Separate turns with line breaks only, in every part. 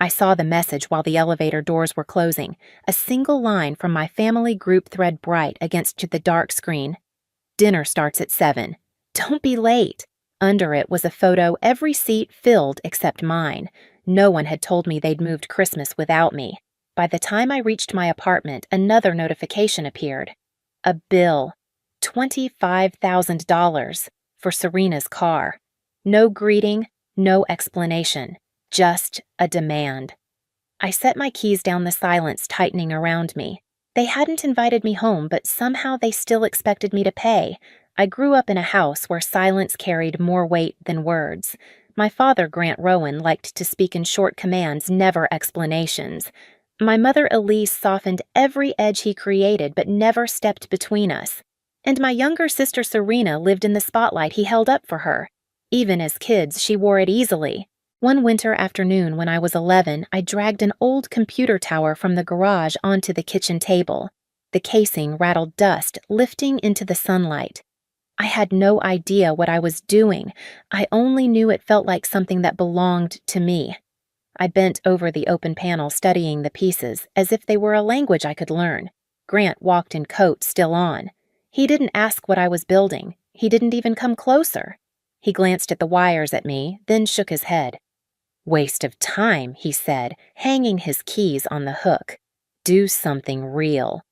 I saw the message while the elevator doors were closing, a single line from my family group thread bright against the dark screen. Dinner starts at 7. Don't be late. Under it was a photo every seat filled except mine. No one had told me they'd moved Christmas without me. By the time I reached my apartment, another notification appeared. A bill. $25,000 for Serena's car. No greeting, no explanation, just a demand. I set my keys down, the silence tightening around me. They hadn't invited me home, but somehow they still expected me to pay. I grew up in a house where silence carried more weight than words. My father, Grant Rowan, liked to speak in short commands, never explanations. My mother, Elise, softened every edge he created but never stepped between us. And my younger sister, Serena, lived in the spotlight he held up for her. Even as kids, she wore it easily. One winter afternoon when I was 11, I dragged an old computer tower from the garage onto the kitchen table. The casing rattled dust, lifting into the sunlight. I had no idea what I was doing. I only knew it felt like something that belonged to me. I bent over the open panel, studying the pieces, as if they were a language I could learn. Grant walked in coat still on. He didn't ask what I was building. He didn't even come closer. He glanced at the wires at me, then shook his head. "Waste of time," he said, hanging his keys on the hook. "Do something real."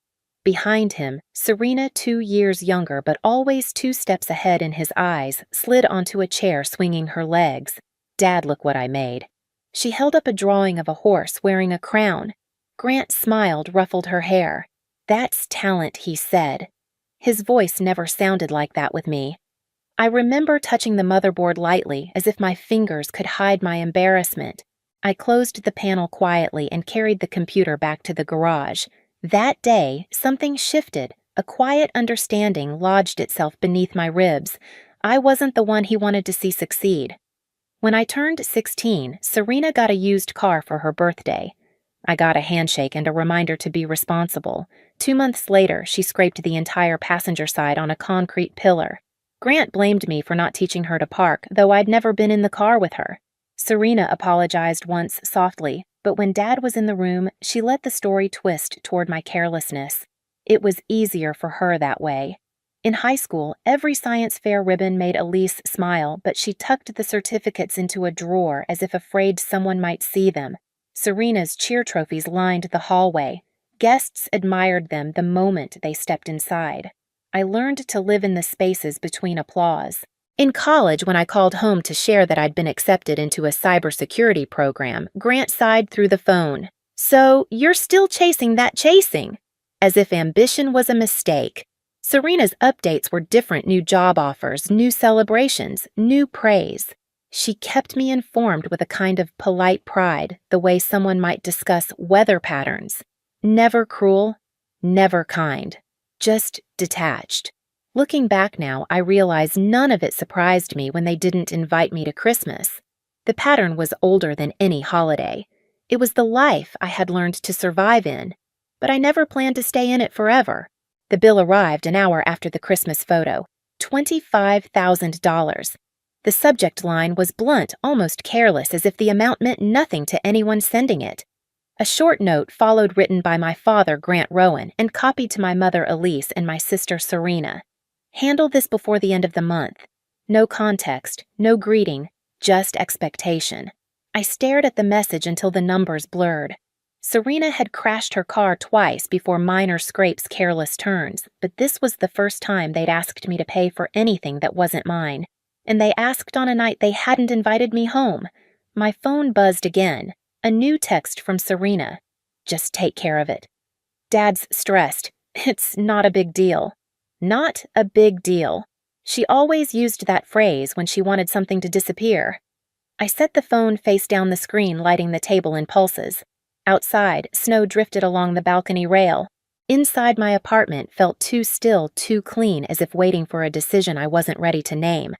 Behind him, Serena, 2 years younger but always 2 steps ahead in his eyes, slid onto a chair swinging her legs. "Dad, look what I made." She held up a drawing of a horse wearing a crown. Grant smiled, ruffled her hair. "That's talent," he said. His voice never sounded like that with me. I remember touching the motherboard lightly, as if my fingers could hide my embarrassment. I closed the panel quietly and carried the computer back to the garage. That day, something shifted. A quiet understanding lodged itself beneath my ribs. I wasn't the one he wanted to see succeed. When I turned 16, Serena got a used car for her birthday. I got a handshake and a reminder to be responsible. 2 months later, she scraped the entire passenger side on a concrete pillar. Grant blamed me for not teaching her to park, though I'd never been in the car with her. Serena apologized once softly, but when Dad was in the room, she let the story twist toward my carelessness. It was easier for her that way. In high school, every science fair ribbon made Elise smile, but she tucked the certificates into a drawer as if afraid someone might see them. Serena's cheer trophies lined the hallway. Guests admired them the moment they stepped inside. I learned to live in the spaces between applause. In college, when I called home to share that I'd been accepted into a cybersecurity program, Grant sighed through the phone. "So, you're still chasing that chasing?" As if ambition was a mistake. Serena's updates were different: new job offers, new celebrations, new praise. She kept me informed with a kind of polite pride, the way someone might discuss weather patterns. Never cruel, never kind. Just detached. Looking back now, I realize none of it surprised me when they didn't invite me to Christmas. The pattern was older than any holiday. It was the life I had learned to survive in, but I never planned to stay in it forever. The bill arrived an hour after the Christmas photo. $25,000. The subject line was blunt, almost careless, as if the amount meant nothing to anyone sending it. A short note followed, written by my father, Grant Rowan, and copied to my mother, Elise, and my sister, Serena. "Handle this before the end of the month." No context, no greeting, just expectation. I stared at the message until the numbers blurred. Serena had crashed her car twice before minor scrapes, careless turns, but this was the first time they'd asked me to pay for anything that wasn't mine. And they asked on a night they hadn't invited me home. My phone buzzed again. A new text from Serena. "Just take care of it." "Dad's stressed. It's not a big deal." Not a big deal. She always used that phrase when she wanted something to disappear. I set the phone face down the screen, lighting the table in pulses. Outside, snow drifted along the balcony rail. Inside, my apartment felt too still, too clean, as if waiting for a decision I wasn't ready to name.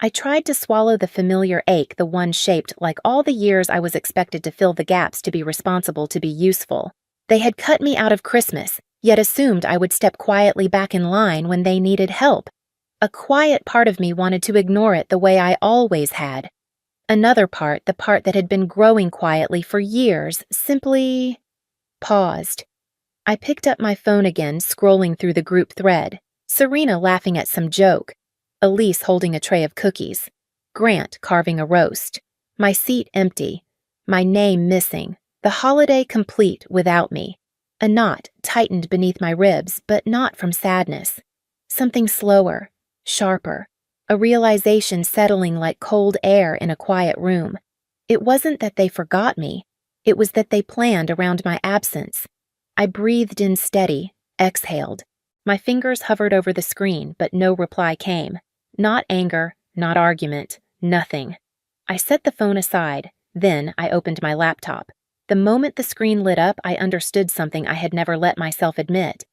I tried to swallow the familiar ache, the one shaped like all the years I was expected to fill the gaps, to be responsible, to be useful. They had cut me out of Christmas, yet assumed I would step quietly back in line when they needed help. A quiet part of me wanted to ignore it the way I always had. Another part, the part that had been growing quietly for years, simply paused. I picked up my phone again, scrolling through the group thread. Serena laughing at some joke. Elise holding a tray of cookies. Grant carving a roast. My seat empty. My name missing. The holiday complete without me. A knot tightened beneath my ribs, but not from sadness. Something slower, sharper. A realization settling like cold air in a quiet room. It wasn't that they forgot me. It was that they planned around my absence. I breathed in steady, exhaled. My fingers hovered over the screen, but no reply came. Not anger, not argument, nothing. I set the phone aside, then I opened my laptop. The moment the screen lit up, I understood something I had never let myself admit.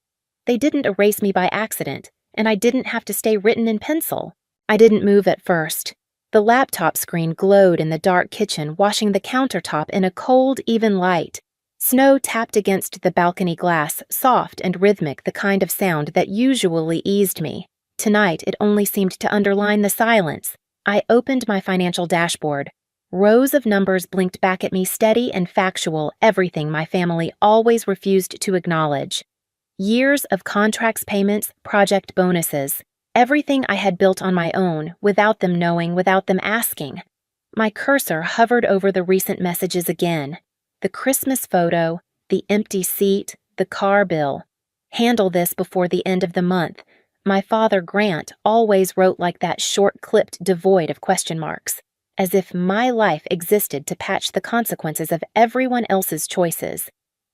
They didn't erase me by accident, and I didn't have to stay written in pencil. I didn't move at first. The laptop screen glowed in the dark kitchen, washing the countertop in a cold, even light. Snow tapped against the balcony glass, soft and rhythmic, the kind of sound that usually eased me. Tonight, it only seemed to underline the silence. I opened my financial dashboard. Rows of numbers blinked back at me, steady and factual, everything my family always refused to acknowledge. Years of contracts, payments, project bonuses. Everything I had built on my own, without them knowing, without them asking. My cursor hovered over the recent messages again. The Christmas photo, the empty seat, the car bill. Handle this before the end of the month. My father, Grant, always wrote like that, short-clipped, devoid of question marks, as if my life existed to patch the consequences of everyone else's choices,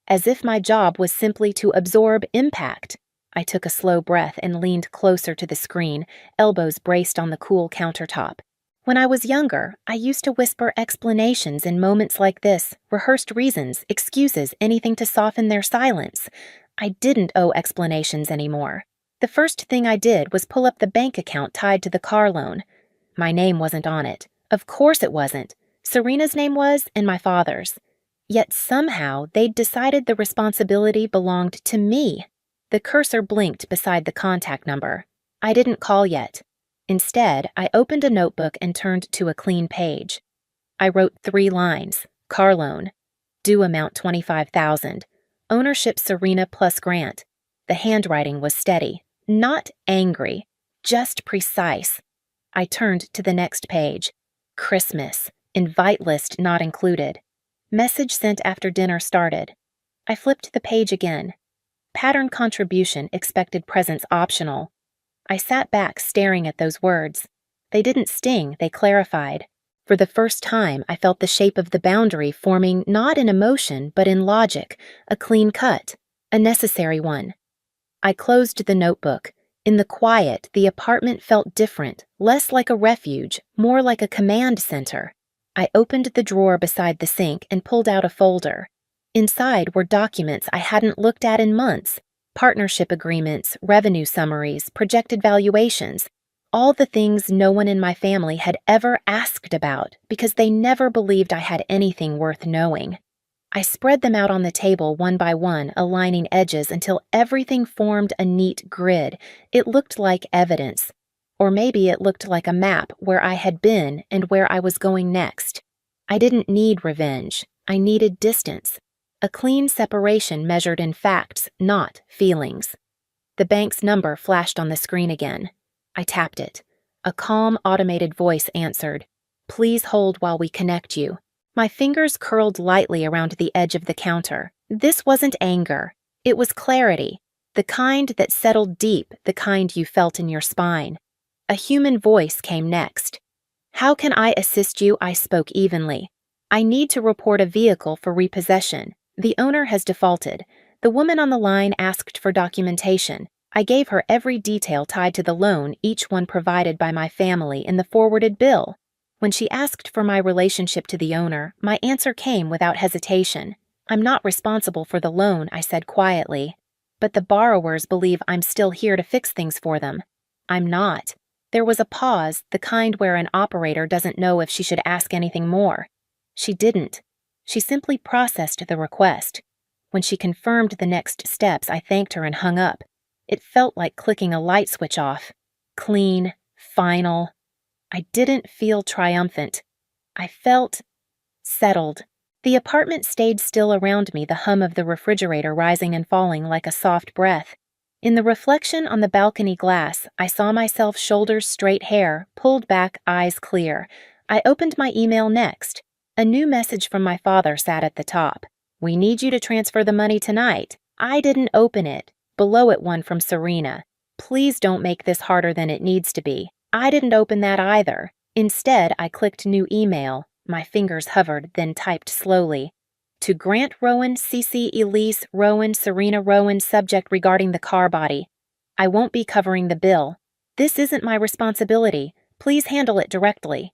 as if my job was simply to absorb impact. I took a slow breath and leaned closer to the screen, elbows braced on the cool countertop. When I was younger, I used to whisper explanations in moments like this, rehearsed reasons, excuses, anything to soften their silence. I didn't owe explanations anymore. The first thing I did was pull up the bank account tied to the car loan. My name wasn't on it. Of course it wasn't. Serena's name was, and my father's. Yet somehow they'd decided the responsibility belonged to me. The cursor blinked beside the contact number. I didn't call yet. Instead, I opened a notebook and turned to a clean page. I wrote 3 lines. Car loan. Due amount $25,000. Ownership Serena plus Grant. The handwriting was steady, not angry, just precise. I turned to the next page. Christmas. Invite list not included. Message sent after dinner started. I flipped the page again. Pattern contribution, expected presence optional. I sat back staring at those words. They didn't sting, they clarified. For the first time, I felt the shape of the boundary forming not in emotion, but in logic, a clean cut, a necessary one. I closed the notebook. In the quiet, the apartment felt different, less like a refuge, more like a command center. I opened the drawer beside the sink and pulled out a folder. Inside were documents I hadn't looked at in months. Partnership agreements, revenue summaries, projected valuations, all the things no one in my family had ever asked about because they never believed I had anything worth knowing. I spread them out on the table one by one, aligning edges until everything formed a neat grid. It looked like evidence. Or maybe it looked like a map where I had been and where I was going next. I didn't need revenge. I needed distance. A clean separation measured in facts, not feelings. The bank's number flashed on the screen again. I tapped it. A calm, automated voice answered, "Please hold while we connect you." My fingers curled lightly around the edge of the counter. This wasn't anger. It was clarity. The kind that settled deep, the kind you felt in your spine. A human voice came next. "How can I assist you?" I spoke evenly. "I need to report a vehicle for repossession. The owner has defaulted. The woman on the line asked for documentation. I gave her every detail tied to the loan, each one provided by my family in the forwarded bill. When she asked for my relationship to the owner, my answer came without hesitation. I'm not responsible for the loan," I said quietly. "But the borrowers believe I'm still here to fix things for them." "I'm not." There was a pause, the kind where an operator doesn't know if she should ask anything more. She didn't. She simply processed the request. When she confirmed the next steps, I thanked her and hung up. It felt like clicking a light switch off. Clean, final. I didn't feel triumphant. I felt settled. The apartment stayed still around me, the hum of the refrigerator rising and falling like a soft breath. In the reflection on the balcony glass, I saw myself, shoulders straight, hair pulled back, eyes clear. I opened my email next. A new message from my father sat at the top. "We need you to transfer the money tonight." I didn't open it. Below it, one from Serena. "Please don't make this harder than it needs to be." I didn't open that either. Instead, I clicked new email. My fingers hovered, then typed slowly. To Grant Rowan, CC Elise Rowan, Serena Rowan, subject regarding the car body. "I won't be covering the bill. This isn't my responsibility. Please handle it directly."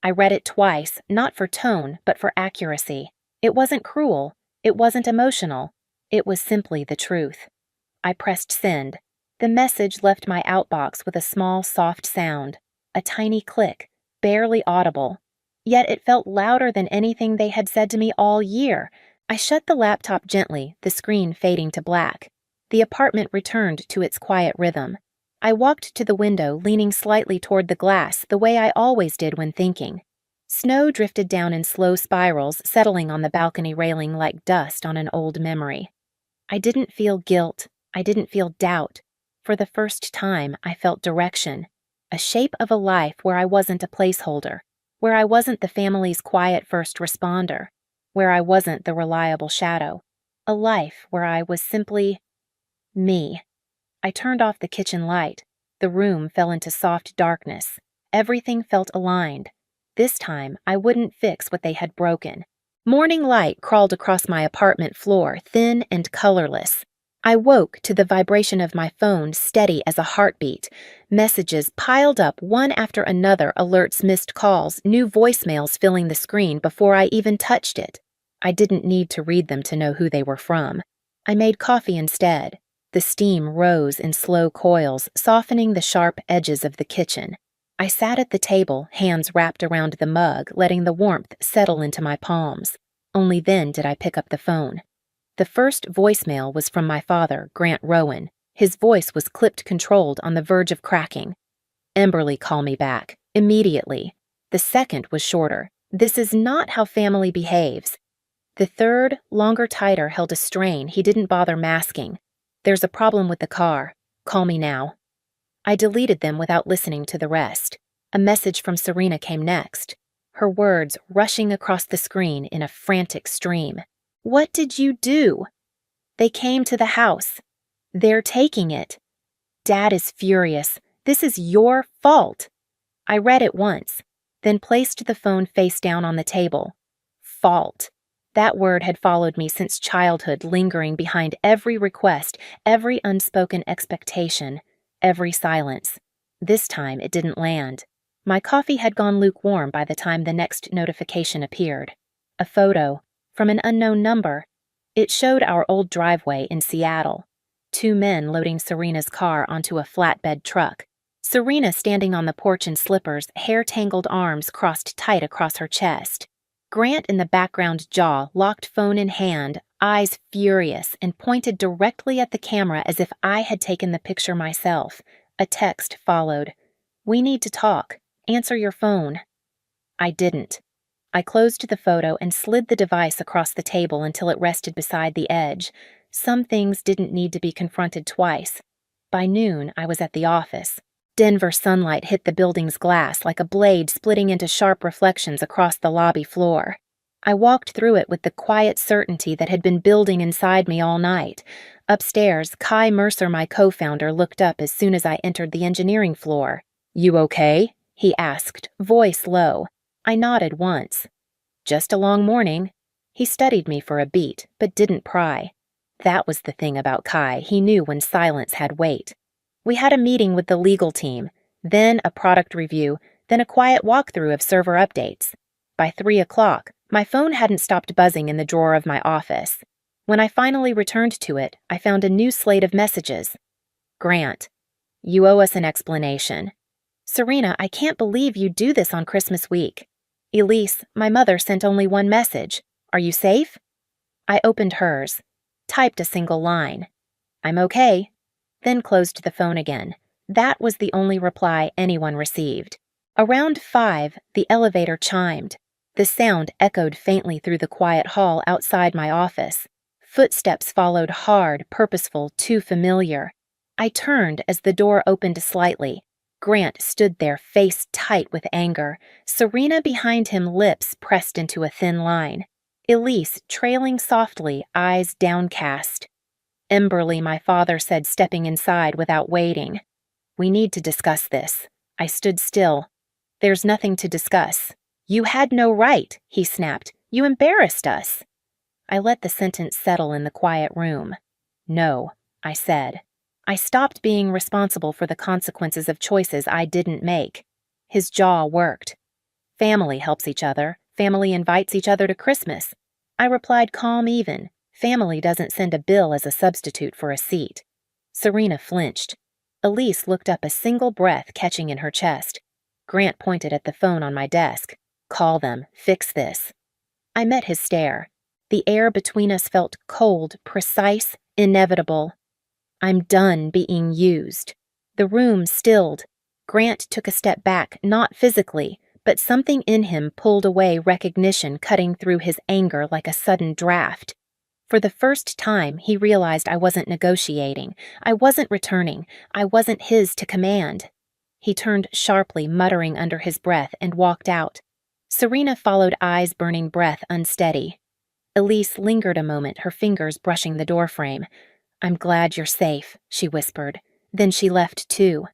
I read it twice, not for tone, but for accuracy. It wasn't cruel. It wasn't emotional. It was simply the truth. I pressed send. The message left my outbox with a small, soft sound. A tiny click, barely audible. Yet it felt louder than anything they had said to me all year. I shut the laptop gently, the screen fading to black. The apartment returned to its quiet rhythm. I walked to the window, leaning slightly toward the glass, the way I always did when thinking. Snow drifted down in slow spirals, settling on the balcony railing like dust on an old memory. I didn't feel guilt. I didn't feel doubt. For the first time, I felt direction. A shape of a life where I wasn't a placeholder, where I wasn't the family's quiet first responder, where I wasn't the reliable shadow. A life where I was simply me. I turned off the kitchen light. The room fell into soft darkness. Everything felt aligned. This time, I wouldn't fix what they had broken. Morning light crawled across my apartment floor, thin and colorless. I woke to the vibration of my phone, steady as a heartbeat. Messages piled up one after another, alerts, missed calls, new voicemails filling the screen before I even touched it. I didn't need to read them to know who they were from. I made coffee instead. The steam rose in slow coils, softening the sharp edges of the kitchen. I sat at the table, hands wrapped around the mug, letting the warmth settle into my palms. Only then did I pick up the phone. The first voicemail was from my father, Grant Rowan. His voice was clipped, controlled, on the verge of cracking. "Emberly, call me back. Immediately." The second was shorter. "This is not how family behaves." The third, longer, tighter, held a strain he didn't bother masking. "There's a problem with the car. Call me now." I deleted them without listening to the rest. A message from Serena came next, her words rushing across the screen in a frantic stream. "What did you do?" "They came to the house. They're taking it. Dad is furious. This is your fault." I read it once, then placed the phone face down on the table. Fault. That word had followed me since childhood, lingering behind every request, every unspoken expectation, every silence. This time it didn't land. My coffee had gone lukewarm by the time the next notification appeared. A photo, from an unknown number. It showed our old driveway in Seattle. 2 men loading Serena's car onto a flatbed truck. Serena standing on the porch in slippers, hair-tangled arms crossed tight across her chest. Grant in the background, jaw locked, phone in hand, eyes furious, and pointed directly at the camera as if I had taken the picture myself. A text followed. "We need to talk. Answer your phone." I didn't. I closed the photo and slid the device across the table until it rested beside the edge. Some things didn't need to be confronted twice. By noon, I was at the office. Denver sunlight hit the building's glass like a blade, splitting into sharp reflections across the lobby floor. I walked through it with the quiet certainty that had been building inside me all night. Upstairs, Kai Mercer, my co-founder, looked up as soon as I entered the engineering floor. "You okay?" he asked, voice low. I nodded once. "Just a long morning." He studied me for a beat, but didn't pry. That was the thing about Kai, he knew when silence had weight. We had a meeting with the legal team, then a product review, then a quiet walkthrough of server updates. By 3 o'clock, my phone hadn't stopped buzzing in the drawer of my office. When I finally returned to it, I found a new slate of messages. "Grant, you owe us an explanation." "Serena, I can't believe you do this on Christmas week." "Elise, my mother sent only one message. Are you safe?" I opened hers, typed a single line. "I'm okay," then closed the phone again. That was the only reply anyone received. Around 5, the elevator chimed. The sound echoed faintly through the quiet hall outside my office. Footsteps followed, hard, purposeful, too familiar. I turned as the door opened slightly. Grant stood there, face tight with anger. Serena behind him, lips pressed into a thin line. Elise trailing softly, eyes downcast. Emberly, my father said, stepping inside without waiting. "We need to discuss this." I stood still. "There's nothing to discuss." "You had no right," he snapped. "You embarrassed us." I let the sentence settle in the quiet room. "No," I said. I stopped being responsible for the consequences of choices I didn't make. His jaw worked. "Family helps each other. Family invites each other to Christmas." I replied, calm even. Family doesn't send a bill as a substitute for a seat. Serena flinched. Elise looked up, a single breath catching in her chest. Grant pointed at the phone on my desk. "Call them. Fix this." I met his stare. The air between us felt cold, precise, inevitable. "I'm done being used." The room stilled. Grant took a step back, not physically, but something in him pulled away, recognition cutting through his anger like a sudden draft. For the first time, he realized I wasn't negotiating. I wasn't returning. I wasn't his to command. He turned sharply, muttering under his breath, and walked out. Serena followed, eyes burning, breath unsteady. Elise lingered a moment, her fingers brushing the doorframe. "I'm glad you're safe," she whispered. Then she left too.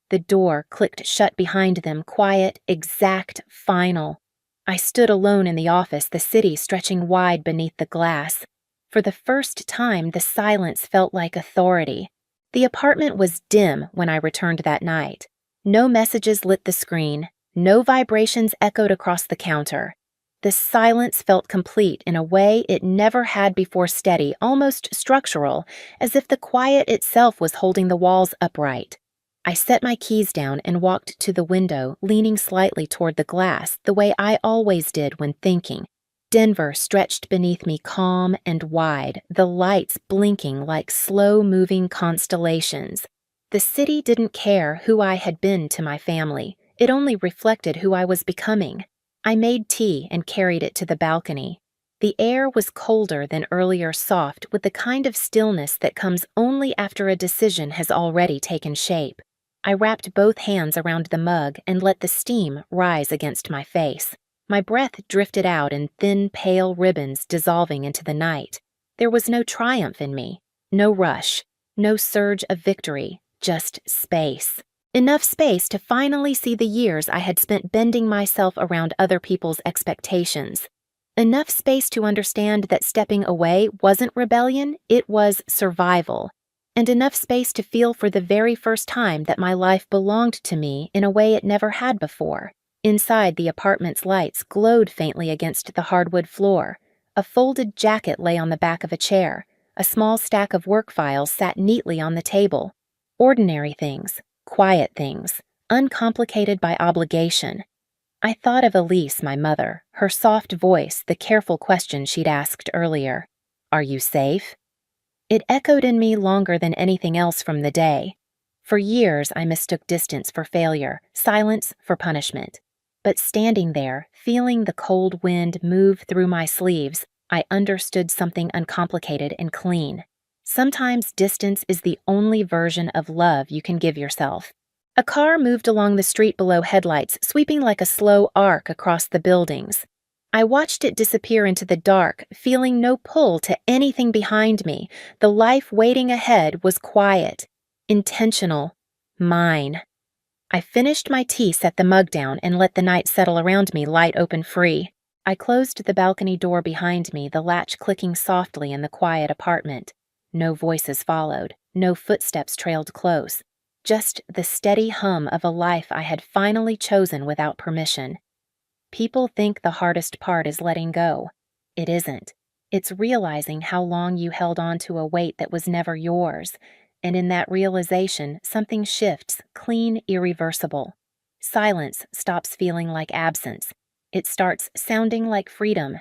The door clicked shut behind them, quiet, exact, final. I stood alone in the office, the city stretching wide beneath the glass. For the first time, the silence felt like authority. The apartment was dim when I returned that night. No messages lit the screen. No vibrations echoed across the counter. The silence felt complete in a way it never had before, steady, almost structural, as if the quiet itself was holding the walls upright. I set my keys down and walked to the window, leaning slightly toward the glass, the way I always did when thinking. Denver stretched beneath me, calm and wide, the lights blinking like slow-moving constellations. The city didn't care who I had been to my family. It only reflected who I was becoming. I made tea and carried it to the balcony. The air was colder than earlier, soft, with the kind of stillness that comes only after a decision has already taken shape. I wrapped both hands around the mug and let the steam rise against my face. My breath drifted out in thin, pale ribbons dissolving into the night. There was no triumph in me, no rush, no surge of victory, just space. Enough space to finally see the years I had spent bending myself around other people's expectations. Enough space to understand that stepping away wasn't rebellion, it was survival. And enough space to feel for the very first time that my life belonged to me in a way it never had before. Inside, the apartment's lights glowed faintly against the hardwood floor. A folded jacket lay on the back of a chair. A small stack of work files sat neatly on the table. Ordinary things, quiet things, uncomplicated by obligation. I thought of Elise, my mother, her soft voice, the careful question she'd asked earlier. "Are you safe?" It echoed in me longer than anything else from the day. For years, I mistook distance for failure, silence for punishment. But standing there, feeling the cold wind move through my sleeves, I understood something uncomplicated and clean. Sometimes distance is the only version of love you can give yourself. A car moved along the street below, headlights sweeping like a slow arc across the buildings. I watched it disappear into the dark, feeling no pull to anything behind me. The life waiting ahead was quiet, intentional, mine. I finished my tea, set the mug down, and let the night settle around me, light open free. I closed the balcony door behind me, the latch clicking softly in the quiet apartment. No voices followed, no footsteps trailed close. Just the steady hum of a life I had finally chosen without permission. People think the hardest part is letting go. It isn't. It's realizing how long you held on to a weight that was never yours. And in that realization, something shifts, clean, irreversible. Silence stops feeling like absence. It starts sounding like freedom,